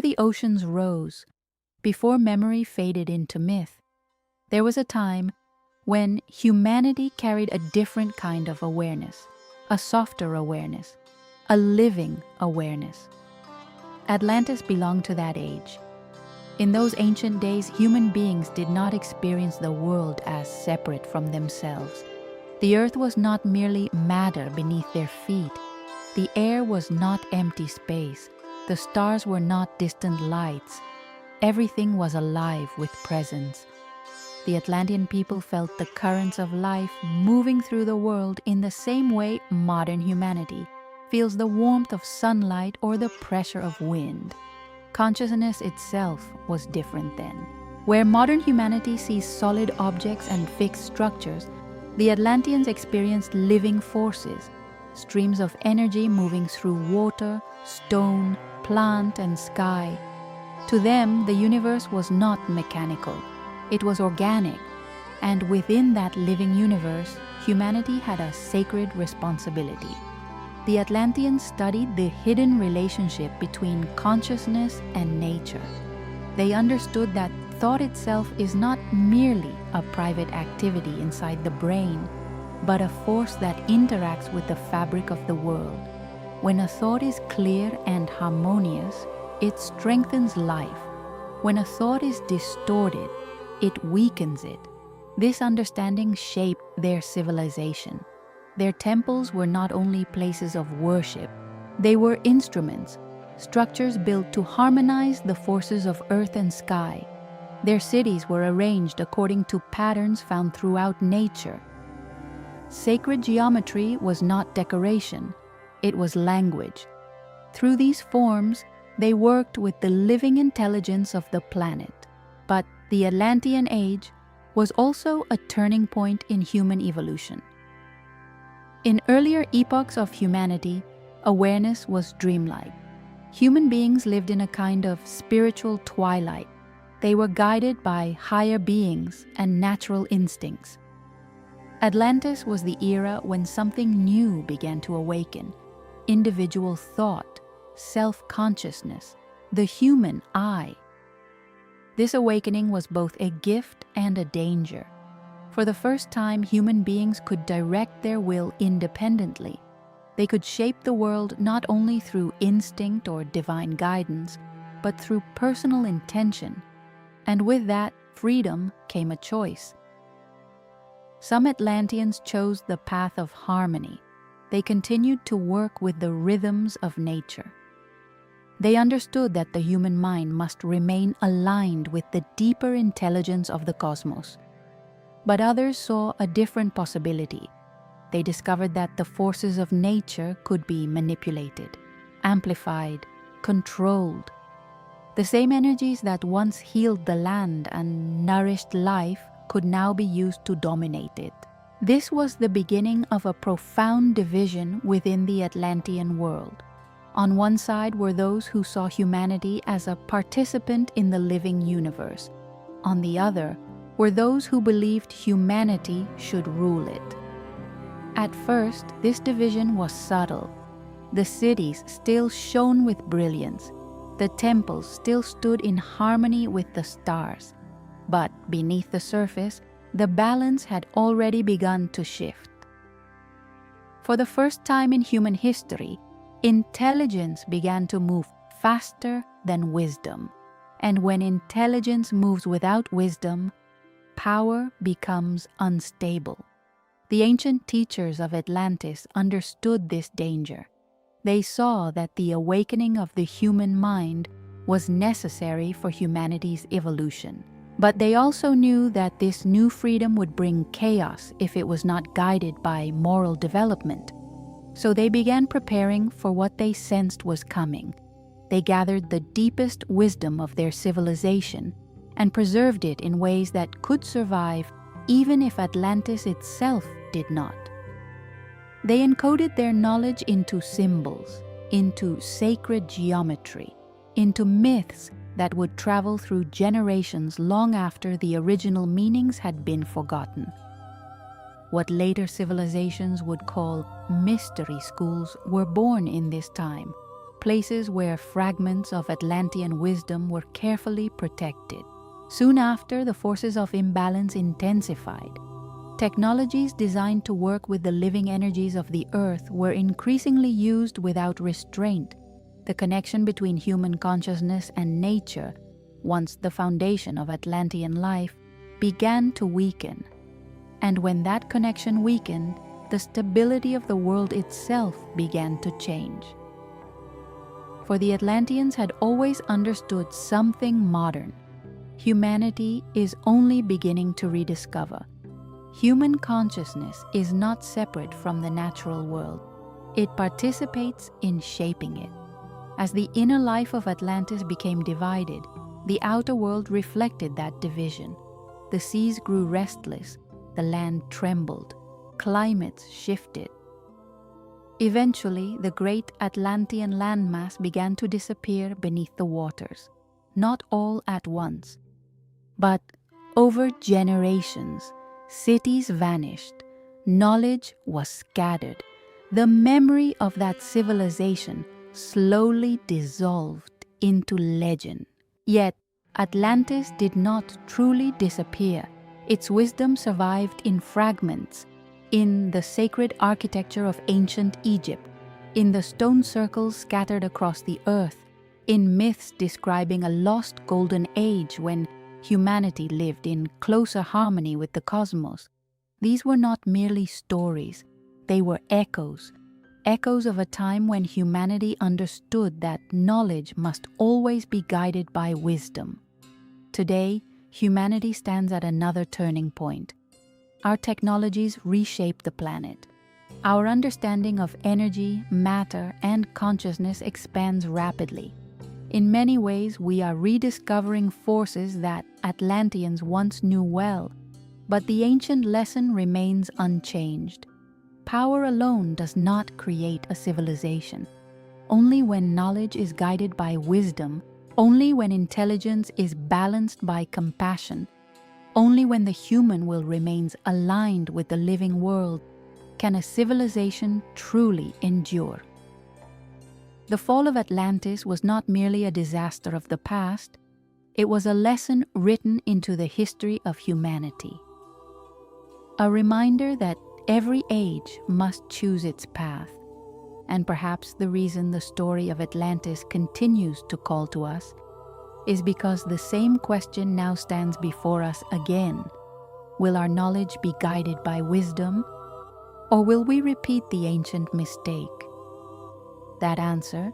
Before the oceans rose, before memory faded into myth, there was a time when humanity carried a different kind of awareness, a softer awareness, a living awareness. Atlantis belonged to that age. In those ancient days, human beings did not experience the world as separate from themselves. The earth was not merely matter beneath their feet. The air was not empty space. The stars were not distant lights. Everything was alive with presence. The Atlantean people felt the currents of life moving through the world in the same way modern humanity feels the warmth of sunlight or the pressure of wind. Consciousness itself was different then. Where modern humanity sees solid objects and fixed structures, the Atlanteans experienced living forces, streams of energy moving through water, stone, plant, and sky. To them, the universe was not mechanical. It was organic, and within that living universe, humanity had a sacred responsibility. The Atlanteans studied the hidden relationship between consciousness and nature. They understood that thought itself is not merely a private activity inside the brain, but a force that interacts with the fabric of the world. When a thought is clear and harmonious, it strengthens life. When a thought is distorted, it weakens it. This understanding shaped their civilization. Their temples were not only places of worship, they were instruments, structures built to harmonize the forces of earth and sky. Their cities were arranged according to patterns found throughout nature. Sacred geometry was not decoration, it was language. Through these forms, they worked with the living intelligence of the planet. But the Atlantean Age was also a turning point in human evolution. In earlier epochs of humanity, awareness was dreamlike. Human beings lived in a kind of spiritual twilight. They were guided by higher beings and natural instincts. Atlantis was the era when something new began to awaken: individual thought, self-consciousness, the human I. This awakening was both a gift and a danger. For the first time, human beings could direct their will independently. They could shape the world not only through instinct or divine guidance, but through personal intention. And with that freedom came a choice. Some Atlanteans chose the path of harmony. They continued to work with the rhythms of nature. They understood that the human mind must remain aligned with the deeper intelligence of the cosmos. But others saw a different possibility. They discovered that the forces of nature could be manipulated, amplified, controlled. The same energies that once healed the land and nourished life could now be used to dominate it. This was the beginning of a profound division within the Atlantean world. On one side were those who saw humanity as a participant in the living universe. On the other were those who believed humanity should rule it. At first, this division was subtle. The cities still shone with brilliance. The temples still stood in harmony with the stars. But beneath the surface, the balance had already begun to shift. For the first time in human history, intelligence began to move faster than wisdom. And when intelligence moves without wisdom, power becomes unstable. The ancient teachers of Atlantis understood this danger. They saw that the awakening of the human mind was necessary for humanity's evolution. But they also knew that this new freedom would bring chaos if it was not guided by moral development. So they began preparing for what they sensed was coming. They gathered the deepest wisdom of their civilization and preserved it in ways that could survive even if Atlantis itself did not. They encoded their knowledge into symbols, into sacred geometry, into myths that would travel through generations long after the original meanings had been forgotten. What later civilizations would call mystery schools were born in this time. places where fragments of Atlantean wisdom were carefully protected. Soon after, the forces of imbalance intensified. Technologies designed to work with the living energies of the Earth were increasingly used without restraint. The connection between human consciousness and nature, once the foundation of Atlantean life, began to weaken. And when that connection weakened, the stability of the world itself began to change. For the Atlanteans had always understood something modern. Humanity is only beginning to rediscover. Human consciousness is not separate from the natural world. It participates in shaping it. As the inner life of Atlantis became divided, the outer world reflected that division. The seas grew restless, the land trembled, climates shifted. Eventually, the great Atlantean landmass began to disappear beneath the waters, not all at once. But over generations, cities vanished, knowledge was scattered. The memory of that civilization slowly dissolved into legend. Yet, Atlantis did not truly disappear. Its wisdom survived in fragments, in the sacred architecture of ancient Egypt, in the stone circles scattered across the earth, in myths describing a lost golden age when humanity lived in closer harmony with the cosmos. These were not merely stories, they were echoes of a time when humanity understood that knowledge must always be guided by wisdom. Today, humanity stands at another turning point. Our technologies reshape the planet. Our understanding of energy, matter, and consciousness expands rapidly. In many ways, we are rediscovering forces that Atlanteans once knew well, but the ancient lesson remains unchanged. Power alone does not create a civilization. Only when knowledge is guided by wisdom, only when intelligence is balanced by compassion, only when the human will remains aligned with the living world can a civilization truly endure. The fall of Atlantis was not merely a disaster of the past, it was a lesson written into the history of humanity. A reminder that every age must choose its path, and perhaps the reason the story of Atlantis continues to call to us is because the same question now stands before us again. Will our knowledge be guided by wisdom, or will we repeat the ancient mistake? That answer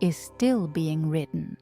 is still being written.